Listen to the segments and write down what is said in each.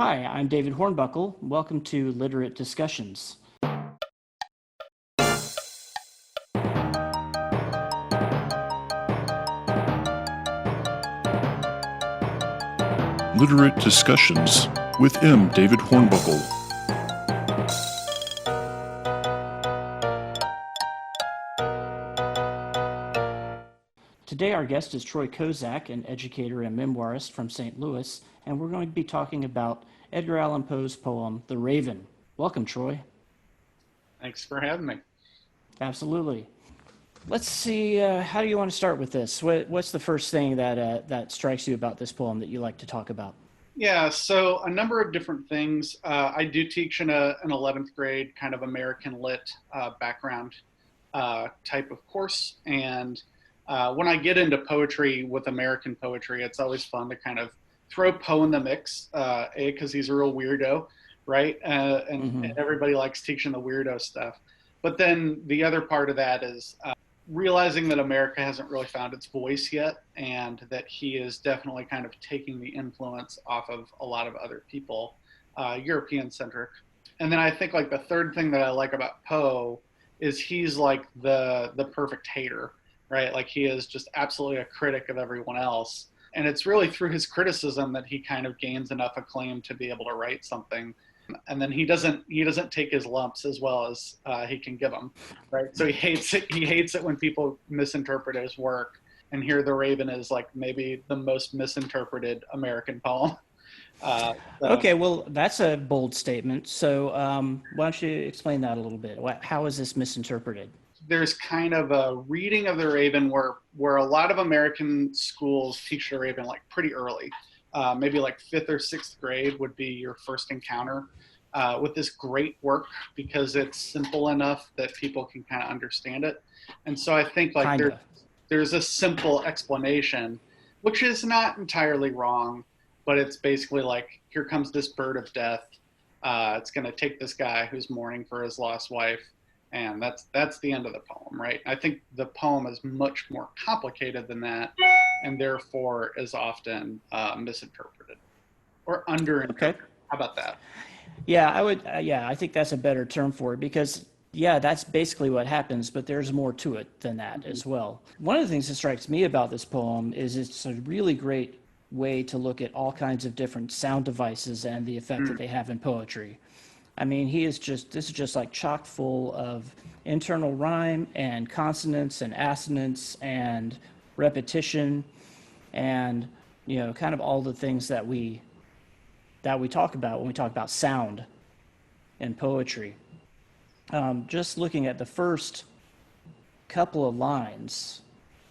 Hi, I'm David Hornbuckle. Welcome to Literate Discussions. Literate Discussions with David Hornbuckle. Today our guest is Troy Kozak, an educator and memoirist from St. Louis, and we're going to be talking about Edgar Allan Poe's poem, The Raven. Welcome, Troy. Thanks for having me. Absolutely. Let's see, how do you want to start with this? What's the first thing that strikes you about this poem that you like to talk about? Yeah, so a number of different things. I do teach in an 11th grade kind of American Lit background type of course. And when I get into poetry with American poetry, it's always fun to kind of throw Poe in the mix, because he's a real weirdo, right? And everybody likes teaching the weirdo stuff. But then the other part of that is realizing that America hasn't really found its voice yet, and that he is definitely kind of taking the influence off of a lot of other people, European centric. And then I think like the third thing that I like about Poe is he's like the perfect hater, right? Like he is just absolutely a critic of everyone else. And it's really through his criticism that he kind of gains enough acclaim to be able to write something. And then he doesn't take his lumps as well as he can give them, right? So he hates it. He hates it when people misinterpret his work. And here, The Raven is like maybe the most misinterpreted American poem. Okay, well, that's a bold statement. So why don't you explain that a little bit? How is this misinterpreted? There's kind of a reading of The Raven where a lot of American schools teach The Raven like pretty early. Maybe like 5th or 6th grade would be your first encounter with this great work, because it's simple enough that people can kind of understand it. And so I think like there's a simple explanation, which is not entirely wrong, but it's basically like, here comes this bird of death. It's going to take this guy who's mourning for his lost wife. And that's the end of the poem, right? I think the poem is much more complicated than that, and therefore is often misinterpreted or underinterpreted. Okay. How about that? Yeah, I would. I think that's a better term for it, because that's basically what happens, but there's more to it than that as well. One of the things that strikes me about this poem is it's a really great way to look at all kinds of different sound devices and the effect that they have in poetry. I mean, this is just like chock full of internal rhyme and consonants and assonance and repetition and, kind of all the things that we talk about when we talk about sound and poetry. Just looking at the first couple of lines,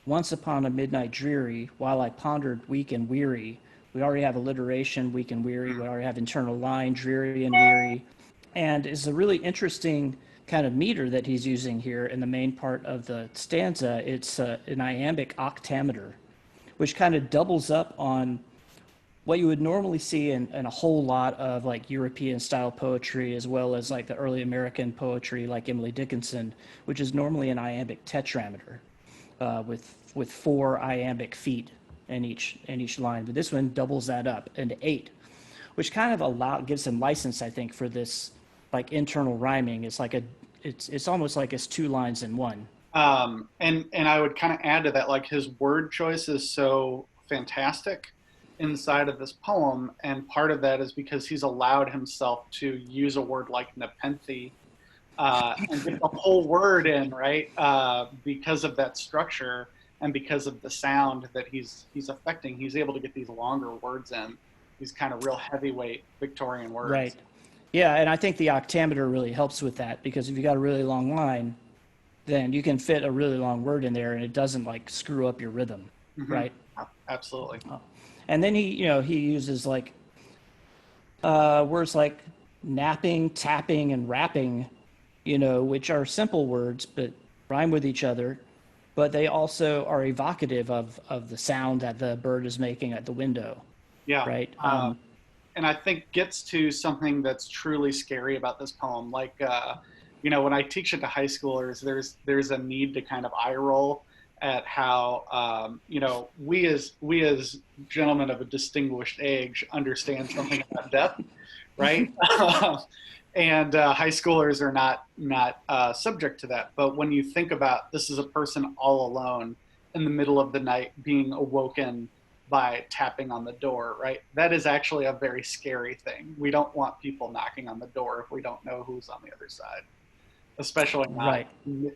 once upon a midnight dreary, while I pondered weak and weary. We already have alliteration, weak and weary. We already have internal line, dreary and weary. And it's a really interesting kind of meter that he's using here in the main part of the stanza. It's an iambic octameter, which kind of doubles up on what you would normally see in a whole lot of like European style poetry, as well as like the early American poetry like Emily Dickinson, which is normally an iambic tetrameter with 4 iambic feet in each line. But this one doubles that up into 8, which kind of gives him license, I think, for this like internal rhyming. It's almost like it's 2 lines in one. And I would kind of add to that, like his word choice is so fantastic inside of this poem, and part of that is because he's allowed himself to use a word like nepenthe and get the whole word in, right? Because of that structure and because of the sound that he's affecting, he's able to get these longer words in, these kind of real heavyweight Victorian words. Right. Yeah, and I think the octameter really helps with that, because if you got a really long line, then you can fit a really long word in there and it doesn't like screw up your rhythm, right? Absolutely. And then he uses like words like napping, tapping, and rapping, which are simple words but rhyme with each other, but they also are evocative of the sound that the bird is making at the window. Yeah. Right. And I think gets to something that's truly scary about this poem. Like, when I teach it to high schoolers, there's a need to kind of eye roll at how we as gentlemen of a distinguished age understand something about death, right? And high schoolers are not subject to that. But when you think about this is a person all alone in the middle of the night being awoken by tapping on the door, right? That is actually a very scary thing. We don't want people knocking on the door if we don't know who's on the other side, especially not Right.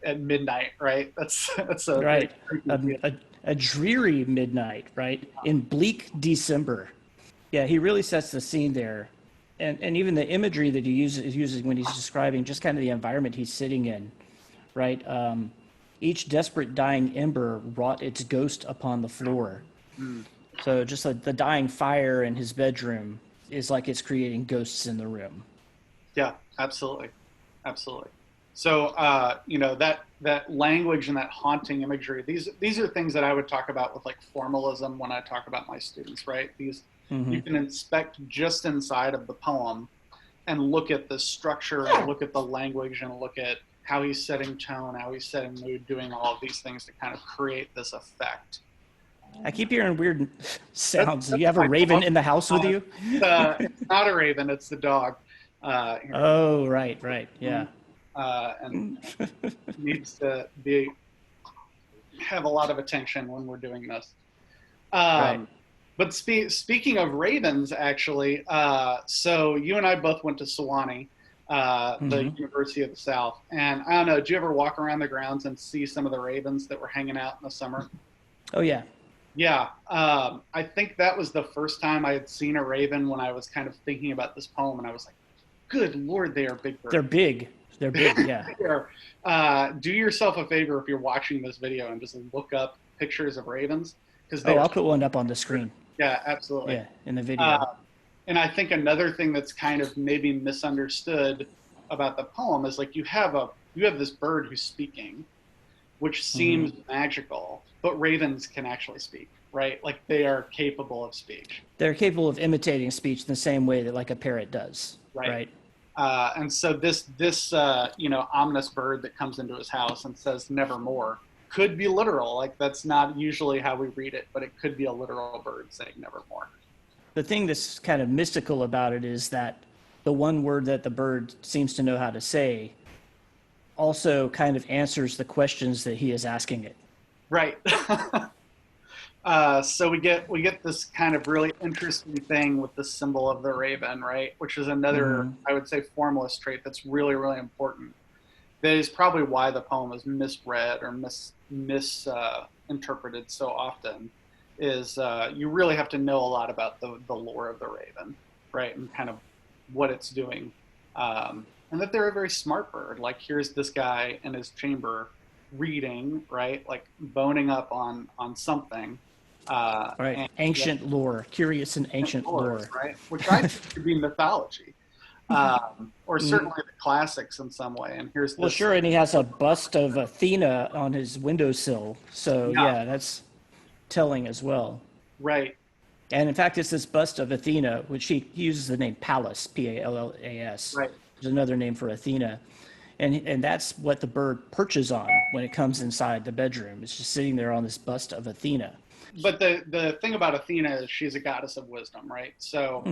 at midnight, right? That's a Right. very A dreary midnight, right? In bleak December. Yeah, he really sets the scene there. And even the imagery that he uses when he's describing just kind of the environment he's sitting in, right? Each desperate dying ember wrought its ghost upon the floor. So just like the dying fire in his bedroom is like it's creating ghosts in the room. Yeah, absolutely, absolutely. So that language and that haunting imagery. These are things that I would talk about with like formalism when I talk about my students. Right? You can inspect just inside of the poem and look at the structure, and look at the language, and look at how he's setting tone, how he's setting mood, doing all of these things to kind of create this effect. I keep hearing weird sounds. Do you have a my raven dog. in the house with you? It's not a raven; it's the dog. Oh, right, yeah. And needs to have a lot of attention when we're doing this. Right. But speaking of ravens, actually, so you and I both went to Sewanee, the University of the South, and I don't know, did you ever walk around the grounds and see some of the ravens that were hanging out in the summer? Oh, yeah. Yeah, I think that was the first time I had seen a raven when I was kind of thinking about this poem, and I was like, good Lord, they are big birds. They're big. They're big, yeah. Do yourself a favor if you're watching this video and just look up pictures of ravens. I'll put one up on the screen. Yeah, absolutely. Yeah, in the video. And I think another thing that's kind of maybe misunderstood about the poem is like you have this bird who's speaking, which seems magical, but ravens can actually speak, right? Like they are capable of speech. They're capable of imitating speech in the same way that like a parrot does, right? And so this ominous bird that comes into his house and says nevermore could be literal. Like that's not usually how we read it, but it could be a literal bird saying nevermore. The thing that's kind of mystical about it is that the one word that the bird seems to know how to say also kind of answers the questions that he is asking it. Right. So we get this kind of really interesting thing with the symbol of the raven, right? Which is another, I would say, formalist trait that's really, really important. That is probably why the poem is misread or misinterpreted so often. Is you really have to know a lot about the lore of the raven, right? And kind of what it's doing. And that they're a very smart bird. Like here's this guy in his chamber reading, right? Like boning up on something. Right. And, ancient lore, curious and ancient lore. Right? Which I think could be mythology. Or certainly the classics in some way. And here's this. Well, sure, and he has a bust of Athena on his windowsill. So yeah, that's telling as well. Right. And in fact, it's this bust of Athena, which he uses the name Pallas, Pallas. Right. There's another name for Athena. And that's what the bird perches on when it comes inside the bedroom. It's just sitting there on this bust of Athena. But the thing about Athena is she's a goddess of wisdom, right? So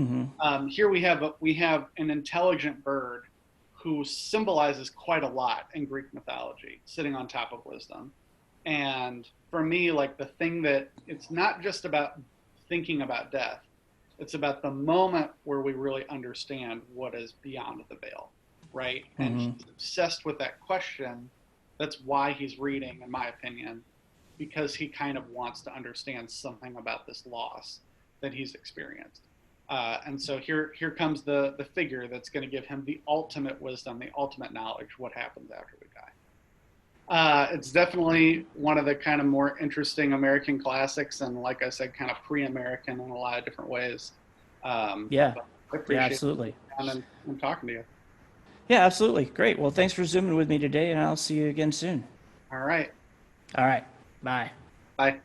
here we have an intelligent bird who symbolizes quite a lot in Greek mythology, sitting on top of wisdom. And for me, like the thing that it's not just about thinking about death, it's about the moment where we really understand what is beyond the veil, right? And he's obsessed with that question. That's why he's reading, in my opinion, because he kind of wants to understand something about this loss that he's experienced. And so here comes the figure that's going to give him the ultimate wisdom, the ultimate knowledge, what happens after we die. It's definitely one of the kind of more interesting American classics, and like I said, kind of pre-American in a lot of different ways. Yeah, absolutely. And talking to you. Yeah, absolutely. Great. Well, thanks for Zooming with me today, and I'll see you again soon. All right. All right. Bye. Bye.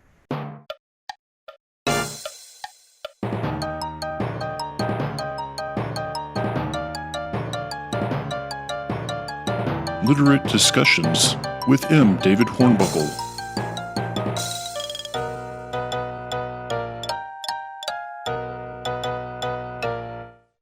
Literate Discussions with M. David Hornbuckle.